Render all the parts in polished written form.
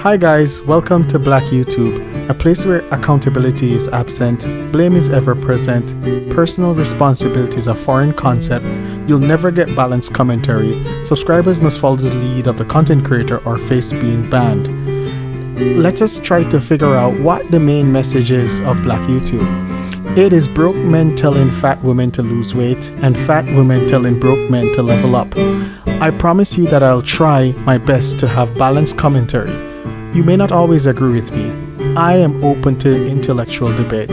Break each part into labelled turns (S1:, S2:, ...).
S1: Hi guys, welcome to Black YouTube, a place where accountability is absent, blame is ever present, personal responsibility is a foreign concept, you'll never get balanced commentary, subscribers must follow the lead of the content creator or face being banned. Let us try to figure out what the main message is of Black YouTube. It is broke men telling fat women to lose weight and fat women telling broke men to level up. I promise you that I'll try my best to have balanced commentary. You may not always agree with me. I am open to intellectual debate.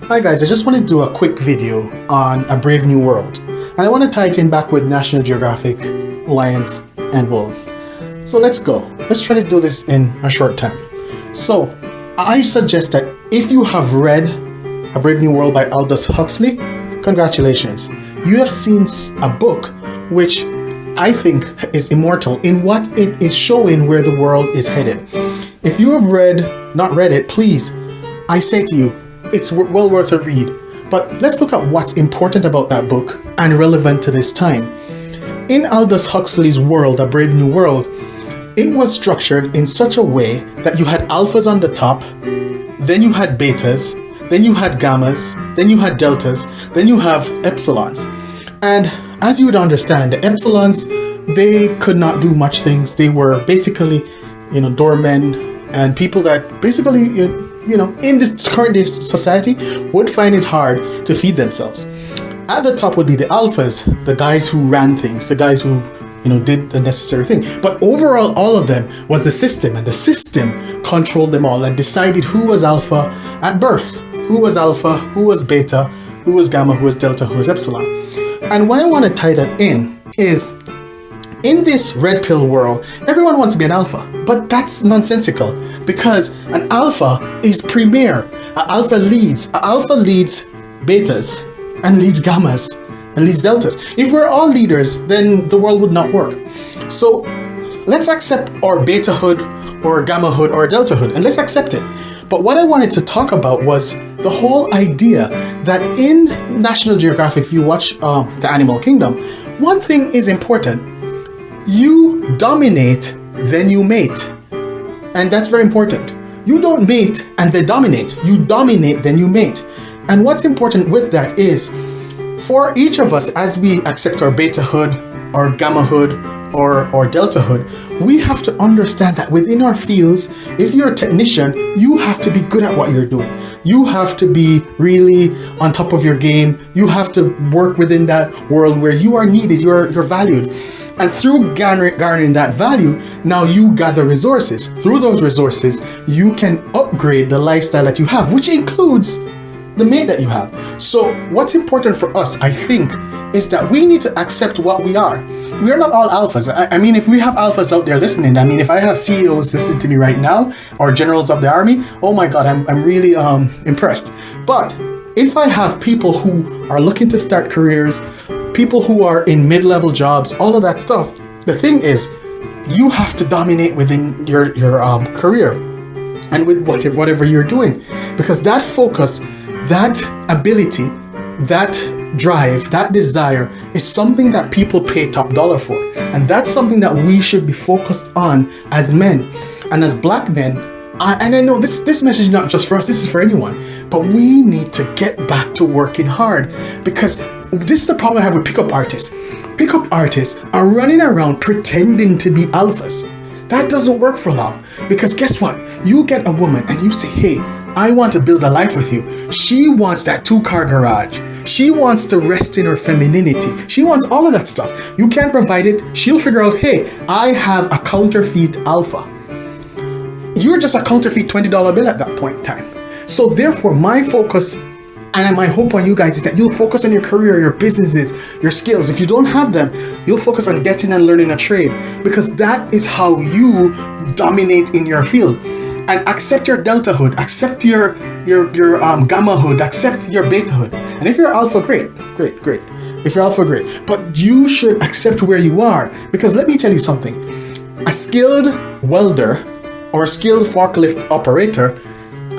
S1: Hi guys, I just want to do a quick video on A Brave New World. And I want to tie it in back with National Geographic, Lions and Wolves. So let's go. Let's try to do this in a short time. So I suggest that if you have read A Brave New World by Aldous Huxley, congratulations. You have seen a book which I think is immortal in what it is showing where the world is headed. If you have not read it, please, I say to you, it's well worth a read. But let's look at what's important about that book and relevant to this time. In Aldous Huxley's world, A Brave New World, it was structured in such a way that you had alphas on the top, then you had betas, then you had gammas, then you had deltas, then you have epsilons. And as you would understand, the epsilons, they could not do much things. They were basically, doormen and people that basically, in this current day society would find it hard to feed themselves. At the top would be the alphas, the guys who ran things, the guys who did the necessary thing. But overall, all of them was the system, and the system controlled them all and decided who was alpha at birth, who was alpha, who was beta, who was gamma, who was delta, who was epsilon. And why I want to tie that in is, in this red pill world, everyone wants to be an alpha, but that's nonsensical because an alpha is premier. An alpha leads betas and leads gammas and leads deltas. If we're all leaders, then the world would not work. So let's accept our beta-hood or gamma-hood or delta-hood, and let's accept it. But what I wanted to talk about was the whole idea that in National Geographic, if you watch the Animal Kingdom, one thing is important. You dominate, then you mate. And that's very important. You don't mate and then dominate. You dominate, then you mate. And what's important with that is, for each of us, as we accept our beta-hood, or gamma-hood, or delta-hood, we have to understand that within our fields, if you're a technician, you have to be good at what you're doing. You have to be really on top of your game. You have to work within that world where you are needed, you're valued. And through garnering that value, now you gather resources. Through those resources, you can upgrade the lifestyle that you have, which includes the mate that you have. So what's important for us, I think, is that we need to accept what we are. We are not all alphas. I mean, if we have alphas out there listening, if I have CEOs listening to me right now, or generals of the army, oh my God, I'm really impressed. But if I have people who are looking to start careers, people who are in mid-level jobs, all of that stuff, the thing is, you have to dominate within your career and with whatever you're doing, because that focus, that ability, that drive, that desire is something that people pay top dollar for. And that's something that we should be focused on as men and as black men. And I know this message is not just for us, this is for anyone, but we need to get back to working hard, because this is the problem I have with pickup artists. Pickup artists are running around pretending to be alphas. That doesn't work for long, because guess what? You get a woman and you say, hey, I want to build a life with you. She wants that 2-car garage. She wants to rest in her femininity. She wants all of that stuff. You can't provide it. She'll figure out, hey, I have a counterfeit alpha. You're just a counterfeit $20 bill at that point in time. So therefore, my focus and my hope on you guys is that you'll focus on your career, your businesses, your skills. If you don't have them, you'll focus on getting and learning a trade, because that is how you dominate in your field. And accept your delta-hood, accept your gamma-hood, accept your beta-hood. And if you're alpha, great. If you're alpha, great. But you should accept where you are, because let me tell you something. A skilled welder or a skilled forklift operator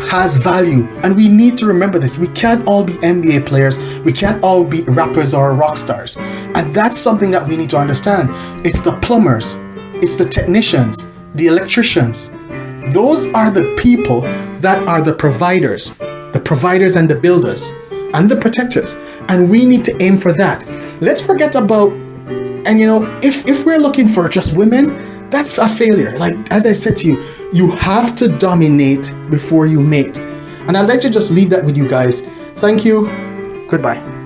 S1: has value, and we need to remember this. We can't all be NBA players, we can't all be rappers or rock stars, and that's something that we need to understand. It's the plumbers, it's the technicians, the electricians. Those are the people that are the providers and the builders and the protectors, and we need to aim for that. Let's forget about, and if we're looking for just women, that's a failure. Like, as I said to you, you have to dominate before you mate. And I'd like to just leave that with you guys. Thank you. Goodbye.